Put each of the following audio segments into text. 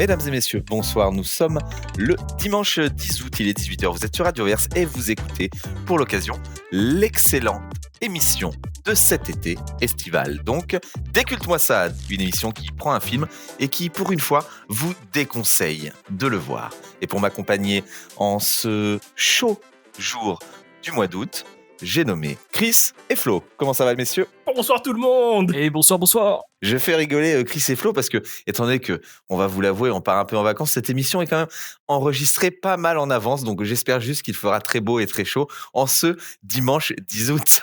Mesdames et messieurs, bonsoir. Nous sommes le dimanche 10 août, il est 18h. Vous êtes sur Radio Verse et vous écoutez pour l'occasion l'excellente émission de cet été estival. Donc, Déculte-moi ça, une émission qui prend un film et qui, pour une fois, vous déconseille de le voir. Et pour m'accompagner en ce chaud jour du mois d'août, j'ai nommé Chris et Flo. Comment ça va, messieurs ? Bonsoir tout le monde. Et bonsoir. Je fais rigoler Chris et Flo parce que, étant donné que, on va vous l'avouer, on part un peu en vacances, cette émission est quand même enregistrée pas mal en avance, donc j'espère juste qu'il fera très beau et très chaud en ce dimanche 10 août.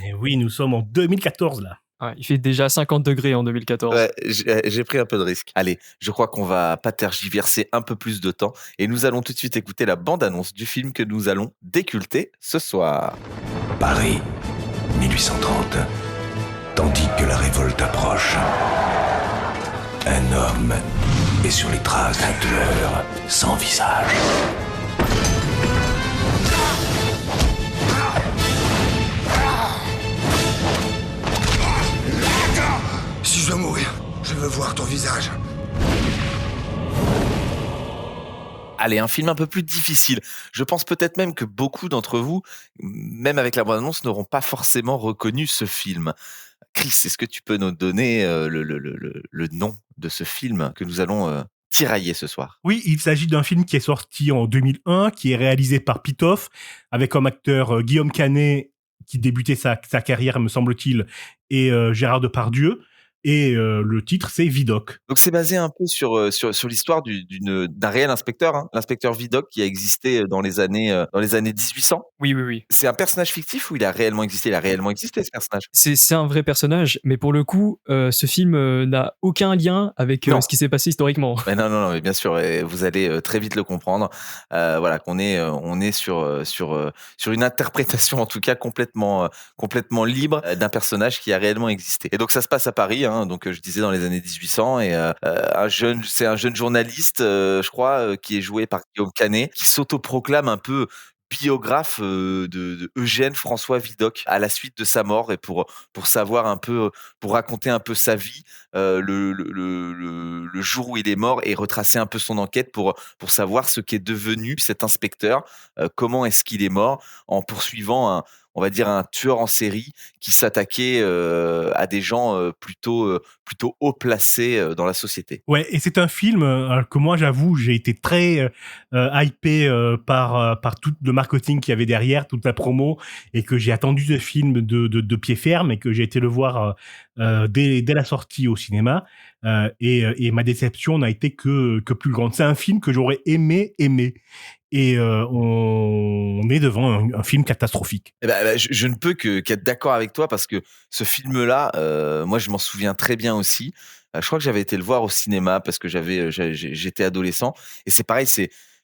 Et oui, nous sommes en 2014 là. Ouais, il fait déjà 50 degrés en 2014. Ouais, j'ai pris un peu de risque. Allez, je crois qu'on va pas tergiverser un peu plus de temps et nous allons tout de suite écouter la bande-annonce du film que nous allons déculter ce soir. Paris, 1830. Tandis que la révolte approche, un homme est sur les traces d'un tueur sans visage. Si je dois mourir, je veux voir ton visage. Allez, un film un peu plus difficile. Je pense peut-être même que beaucoup d'entre vous, même avec la bande-annonce, n'auront pas forcément reconnu ce film. Chris, est-ce que tu peux nous donner le nom de ce film que nous allons tirailler ce soir ? Oui, il s'agit d'un film qui est sorti en 2001, qui est réalisé par Pitof, avec comme acteur Guillaume Canet, qui débutait sa carrière, me semble-t-il, et Gérard Depardieu. Et le titre, c'est Vidocq. Donc c'est basé un peu sur l'histoire d'un réel inspecteur, hein, l'inspecteur Vidocq qui a existé dans les années 1800. Oui. C'est un personnage fictif ou il a réellement existé ? Il a réellement existé ce personnage. C'est un vrai personnage, mais pour le coup, ce film n'a aucun lien avec ce qui s'est passé historiquement. Mais non, mais bien sûr, vous allez très vite le comprendre. Voilà, on est sur une interprétation en tout cas complètement libre d'un personnage qui a réellement existé. Et donc ça se passe à Paris, hein, donc je disais dans les années 1800, et c'est un jeune journaliste, je crois, qui est joué par Guillaume Canet, qui s'autoproclame un peu biographe de Eugène François Vidocq à la suite de sa mort, et pour savoir un peu, pour raconter un peu sa vie, le jour où il est mort, et retracer un peu son enquête pour savoir ce qu'est devenu cet inspecteur, comment est-ce qu'il est mort en poursuivant on va dire un tueur en série qui s'attaquait à des gens plutôt haut placés dans la société. Ouais, et c'est un film que moi, j'avoue, j'ai été très hypé par tout le marketing qu'il y avait derrière, toute la promo, et que j'ai attendu ce film de pied ferme, et que j'ai été le voir dès la sortie au cinéma. Et ma déception n'a été que plus grande. C'est un film que j'aurais aimé. Et on est devant un film catastrophique. Je ne peux qu'être d'accord avec toi, parce que ce film-là, moi je m'en souviens très bien aussi. Je crois que j'avais été le voir au cinéma parce que j'étais adolescent, et c'est pareil,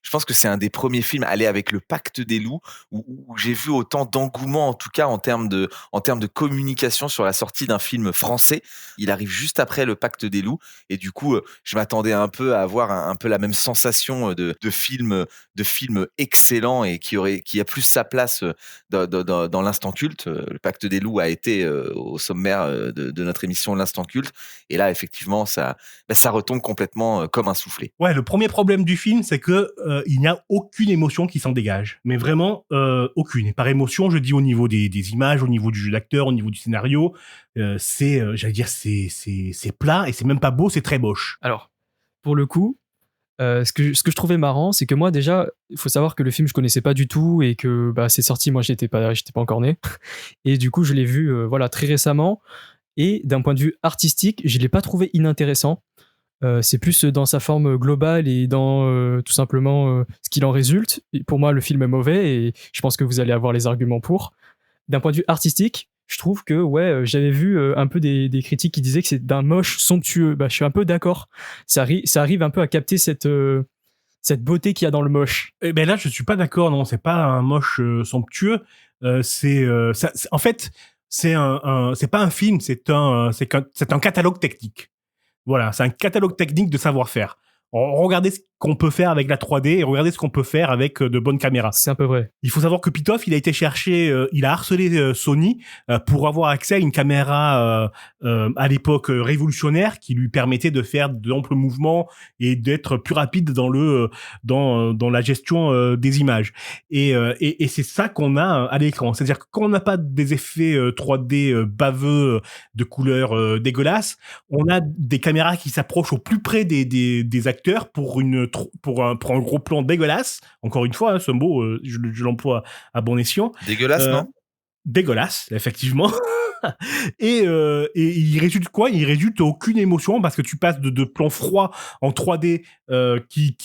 je pense que c'est un des premiers films, aller avec le Pacte des loups, où j'ai vu autant d'engouement, en tout cas en termes de communication sur la sortie d'un film français. Il arrive juste après le Pacte des loups, et du coup, je m'attendais un peu à avoir un peu la même sensation de film excellent, et qui a plus sa place dans l'instant culte. Le Pacte des loups a été au sommaire de notre émission L'Instant culte, et là effectivement ça retombe complètement comme un soufflé. Ouais, le premier problème du film, c'est que il n'y a aucune émotion qui s'en dégage, mais vraiment aucune. Et par émotion, je dis au niveau des images, au niveau du jeu d'acteur, au niveau du scénario, c'est plat, et c'est même pas beau, c'est très moche. Alors, pour le coup, ce que je trouvais marrant, c'est que moi déjà, il faut savoir que le film je connaissais pas du tout, et que c'est sorti, moi j'étais pas encore né, et du coup je l'ai vu très récemment, et d'un point de vue artistique, je l'ai pas trouvé inintéressant. C'est plus dans sa forme globale et dans tout simplement ce qu'il en résulte. Et pour moi, le film est mauvais, et je pense que vous allez avoir les arguments pour. D'un point de vue artistique, je trouve que j'avais vu un peu des critiques qui disaient que c'est d'un moche somptueux. Je suis un peu d'accord. Ça arrive un peu à capter cette beauté qu'il y a dans le moche. Et là, je suis pas d'accord. Non, c'est pas un moche somptueux. En fait, c'est pas un film. C'est un catalogue technique. Voilà, c'est un catalogue technique de savoir-faire. Regardez qu'on peut faire avec la 3D et regardez ce qu'on peut faire avec de bonnes caméras. C'est un peu vrai. Il faut savoir que Pitoff, il a été chercher, il a harcelé Sony pour avoir accès à une caméra à l'époque révolutionnaire qui lui permettait de faire d'amples mouvements et d'être plus rapide dans dans la gestion des images. Et c'est ça qu'on a à l'écran. C'est-à-dire que quand on n'a pas des effets 3D baveux de couleurs dégueulasses, on a des caméras qui s'approchent au plus près des acteurs pour un gros plan dégueulasse. Encore une fois, ce mot, je l'emploie à bon escient. Dégueulasse, non? Dégueulasse, effectivement. Et il résulte quoi? Il résulte aucune émotion parce que tu passes de plans froids en 3D qui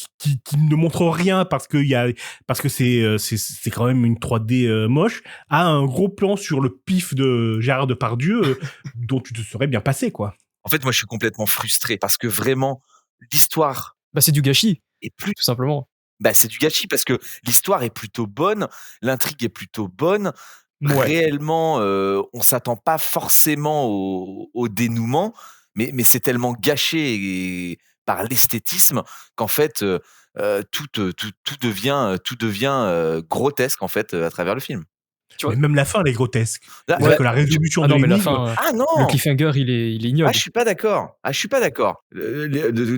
ne montrent rien parce que c'est quand même une 3D moche, à un gros plan sur le pif de Gérard Depardieu dont tu te serais bien passé, quoi. En fait, moi, je suis complètement frustré parce que vraiment, l'histoire Bah, c'est du gâchis, est plus. tout simplement. Bah, c'est du gâchis parce que l'histoire est plutôt bonne, l'intrigue est plutôt bonne. Ouais. Réellement, on s'attend pas forcément au dénouement, mais c'est tellement gâché par l'esthétisme qu'en fait, tout devient grotesque en fait à travers le film. Tu vois. Mais même la fin, elle est grotesque. Là, C'est-à-dire que la résolution Ah de non, mais la l'énigme, fin, ah le non! cliffhanger, il est ignoble. Ah, je suis pas d'accord.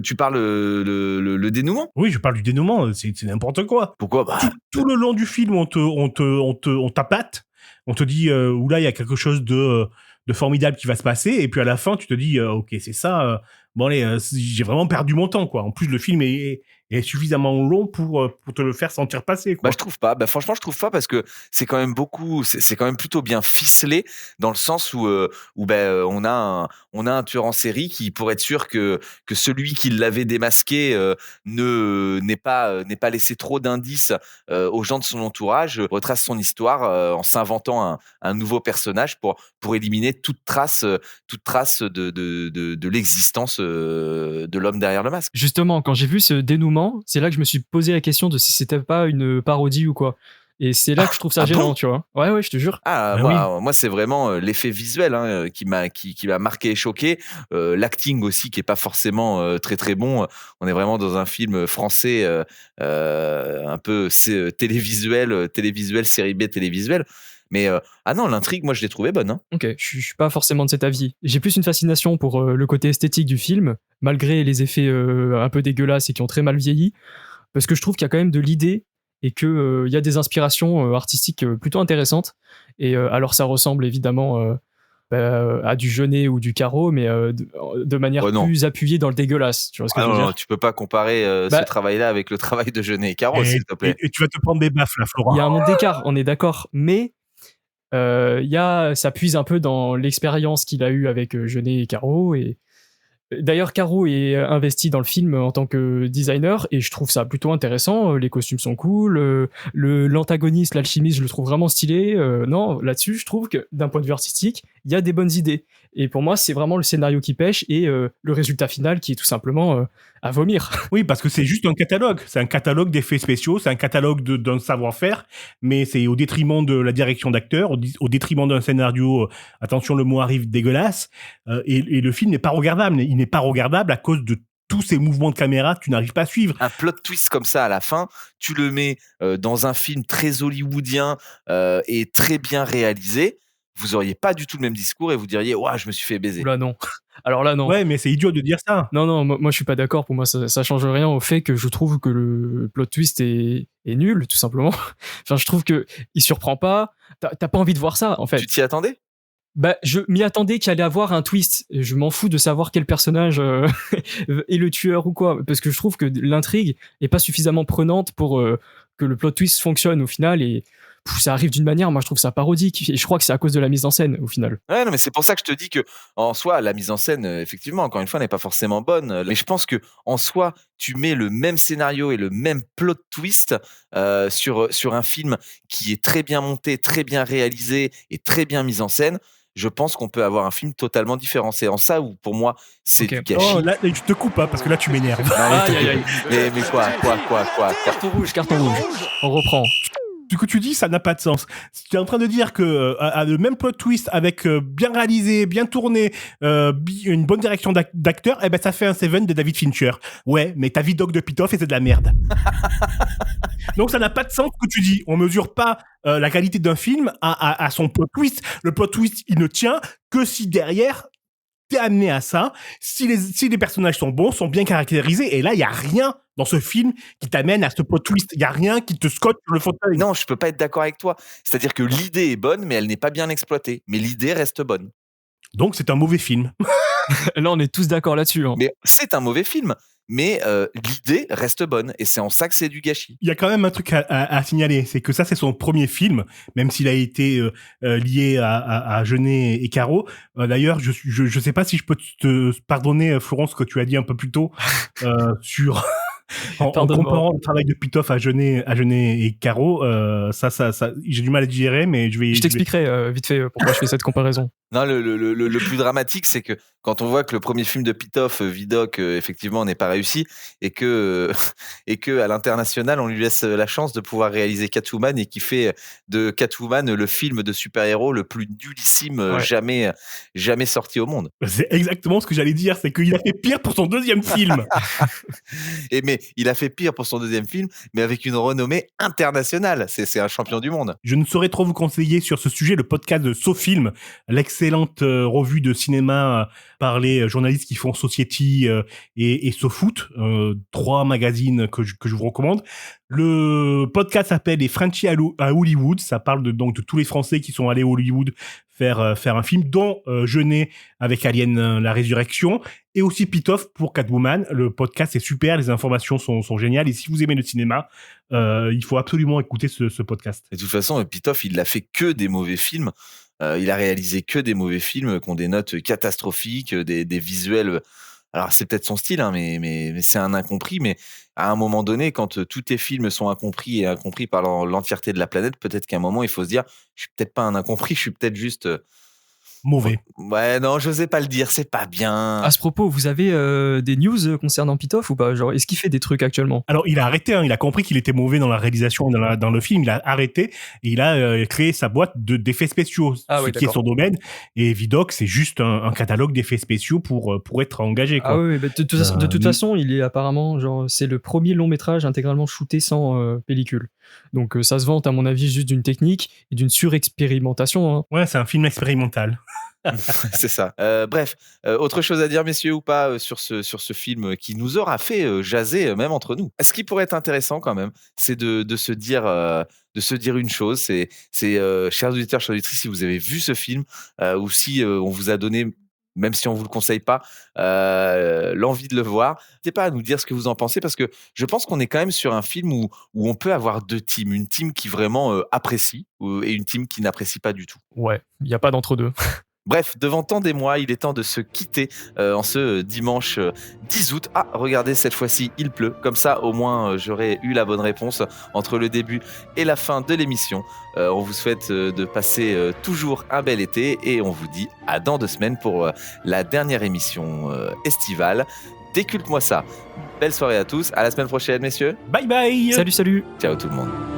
Tu parles le dénouement? oui, je parle du dénouement, c'est n'importe quoi. Pourquoi? Bah, Tout le long du film, on t'appâte, on te dit oula, il y a quelque chose de formidable qui va se passer, et puis à la fin, tu te dis ok, c'est ça. Bon allez, j'ai vraiment perdu mon temps, quoi. En plus, le film est suffisamment long pour te le faire sentir passer, quoi. bah, je trouve pas. Bah, franchement, je trouve pas parce que c'est quand même c'est quand même plutôt bien ficelé dans le sens où on a un tueur en série qui, pour être sûr que celui qui l'avait démasqué n'ait pas laissé trop d'indices aux gens de son entourage, retrace son histoire en s'inventant un nouveau personnage pour éliminer toute trace de l'existence de l'homme derrière le masque. Justement, quand j'ai vu ce dénouement, c'est là que je me suis posé la question de si c'était pas une parodie ou quoi. Et c'est là que je trouve ça ah gênant, bon tu vois. Ouais, je te jure. Ah, Ah moi c'est vraiment l'effet visuel qui m'a marqué et choqué. L'acting aussi qui est pas forcément très très bon. On est vraiment dans un film français un peu télévisuel, série B télévisuel. Mais ah non, l'intrigue, moi je l'ai trouvée bonne. Hein. Ok, je suis pas forcément de cet avis. J'ai plus une fascination pour le côté esthétique du film, malgré les effets un peu dégueulasses et qui ont très mal vieilli, parce que je trouve qu'il y a quand même de l'idée et qu'il y a des inspirations artistiques plutôt intéressantes. Et alors ça ressemble évidemment à du Jeunet ou du Caro, mais de manière Ouais, non. plus appuyée dans le dégueulasse. Tu vois ce que Ah je veux non, dire? tu peux pas comparer Bah- ce travail-là avec le travail de Jeunet et Caro, s'il te plaît. Et tu vas te prendre des baffes, là, Florent. Il y a un monde d'écart, on est d'accord, mais ça puise un peu dans l'expérience qu'il a eue avec Jeunet et Caro. Et d'ailleurs, Caro est investi dans le film en tant que designer et je trouve ça plutôt intéressant. Les costumes sont cool, l'antagoniste, l'alchimiste, je le trouve vraiment stylé. Non, là-dessus, je trouve que d'un point de vue artistique, il y a des bonnes idées. Et pour moi, c'est vraiment le scénario qui pêche et le résultat final qui est tout simplement à vomir. Oui, parce que c'est juste un catalogue. C'est un catalogue d'effets spéciaux, c'est un catalogue d'un savoir-faire, mais c'est au détriment de la direction d'acteur, au détriment d'un scénario, attention, le mot arrive, dégueulasse, et le film n'est pas regardable. Il n'est pas regardable à cause de tous ces mouvements de caméra que tu n'arrives pas à suivre. Un plot twist comme ça à la fin, tu le mets dans un film très hollywoodien et très bien réalisé, vous auriez pas du tout le même discours et vous diriez ouah, je me suis fait baiser. Oula, non. Alors là, non. Ouais, mais c'est idiot de dire ça. Non, moi je suis pas d'accord. Pour moi, ça change rien au fait que je trouve que le plot twist est nul, tout simplement. Enfin, je trouve que il surprend pas. T'as pas envie de voir ça, en fait. Tu t'y attendais? Bah, je m'y attendais qu'il allait avoir un twist. Je m'en fous de savoir quel personnage est le tueur ou quoi, parce que je trouve que l'intrigue est pas suffisamment prenante pour que le plot twist fonctionne au final. Et ça arrive d'une manière, moi je trouve ça parodique. Et je crois que c'est à cause de la mise en scène au final. Ouais, non, mais c'est pour ça que je te dis que en soi, la mise en scène, effectivement, encore une fois, n'est pas forcément bonne. Mais je pense que en soi, tu mets le même scénario et le même plot twist sur un film qui est très bien monté, très bien réalisé et très bien mis en scène. Je pense qu'on peut avoir un film totalement différent. C'est en ça où, pour moi, c'est Ok. du gâchis. Oh, là, je te coupe, hein, parce que là, tu m'énerves. Non, mais Aïe, aïe, aïe. mais quoi Carton rouge. On reprend. que tu dis, ça n'a pas de sens. Tu es en train de dire que le même plot twist avec bien réalisé, bien tourné, une bonne direction d'acteur, eh ben ça fait un Seven de David Fincher. Ouais, mais ta vie Dog de Pitoff et c'est de la merde. Donc ça n'a pas de sens ce que tu dis. On mesure pas la qualité d'un film à son plot twist. Le plot twist, il ne tient que si derrière t'es amené à ça, si les personnages sont bons, sont bien caractérisés, et là, il y a rien dans ce film qui t'amène à ce plot twist. Il y a rien qui te scotche sur le fauteuil. Non, je peux pas être d'accord avec toi. C'est-à-dire que l'idée est bonne, mais elle n'est pas bien exploitée. Mais l'idée reste bonne. Donc, c'est un mauvais film. Là, on est tous d'accord là-dessus. Hein. Mais c'est un mauvais film. Mais l'idée reste bonne. Et c'est en ça que c'est du gâchis. Il y a quand même un truc à signaler. C'est que ça, c'est son premier film, même s'il a été lié à Jeunet et Caro. D'ailleurs, je sais pas si je peux te pardonner, Florence, ce que tu as dit un peu plus tôt sur... En comparant le travail de Pitoff à Jeunet et Caro, ça, j'ai du mal à digérer, mais je t'expliquerai vite fait pourquoi je fais cette comparaison. Non, le plus dramatique, c'est que quand on voit que le premier film de Pitoff, Vidocq, effectivement, n'est pas réussi, et que à l'international, on lui laisse la chance de pouvoir réaliser Catwoman, et qui fait de Catwoman le film de super-héros le plus nullissime jamais sorti au monde. C'est exactement ce que j'allais dire, c'est qu'il a fait pire pour son deuxième film. Mais il a fait pire pour son deuxième film, mais avec une renommée internationale. C'est un champion du monde. Je ne saurais trop vous conseiller sur ce sujet le podcast de SoFilm, l'excellente revue de cinéma par les journalistes qui font Society et SoFoot, 3 magazines que je vous recommande. Le podcast s'appelle Les Frenchies à Hollywood. Ça parle donc de tous les Français qui sont allés à Hollywood faire un film, dont Jeunet avec Alien la Résurrection, et aussi Pitoff pour Catwoman. Le podcast est super, les informations sont géniales, et si vous aimez le cinéma, il faut absolument écouter ce podcast. Et de toute façon, Pitoff, il n'a fait que des mauvais films. Il a réalisé que des mauvais films qui ont des notes catastrophiques, des visuels. Alors, c'est peut-être son style, hein, mais c'est un incompris. Mais à un moment donné, quand tous tes films sont incompris et incompris par l'entièreté de la planète, peut-être qu'à un moment, il faut se dire, je suis peut-être pas un incompris, je suis peut-être juste... mauvais. Ouais, non, j'osais pas le dire, c'est pas bien. À ce propos, vous avez des news concernant Pitoff ou pas? Genre, est-ce qu'il fait des trucs actuellement? Alors, il a arrêté, hein, il a compris qu'il était mauvais dans la réalisation, dans le film, il a arrêté, et il a créé sa boîte d'effets spéciaux, qui est son domaine, et Vidocq, c'est juste un catalogue d'effets spéciaux pour être engagé, quoi. Ah oui, bah, de toute façon, il est apparemment, genre, c'est le premier long métrage intégralement shooté sans pellicule. Donc ça se vante, à mon avis, juste d'une technique et d'une surexpérimentation. Hein. Ouais, c'est un film expérimental. C'est ça. Bref, autre chose à dire, messieurs, ou pas, sur ce film qui nous aura fait jaser, même entre nous. Ce qui pourrait être intéressant quand même, c'est de se dire une chose, c'est chers auditeurs, chères auditrices, si vous avez vu ce film, ou si on vous a donné, même si on vous le conseille pas, l'envie de le voir, n'hésitez pas à nous dire ce que vous en pensez, parce que je pense qu'on est quand même sur un film où on peut avoir 2 teams, une team qui vraiment apprécie, et une team qui n'apprécie pas du tout. Ouais, il n'y a pas d'entre-deux. Bref, devant tant d'émoi, il est temps de se quitter en ce dimanche 10 août. Ah, regardez, cette fois-ci, il pleut. Comme ça, au moins, j'aurai eu la bonne réponse entre le début et la fin de l'émission. On vous souhaite de passer toujours un bel été, et on vous dit à dans 2 semaines pour la dernière émission estivale. Déculte-moi ça. Belle soirée à tous. À la semaine prochaine, messieurs. Bye bye. Salut. Ciao tout le monde.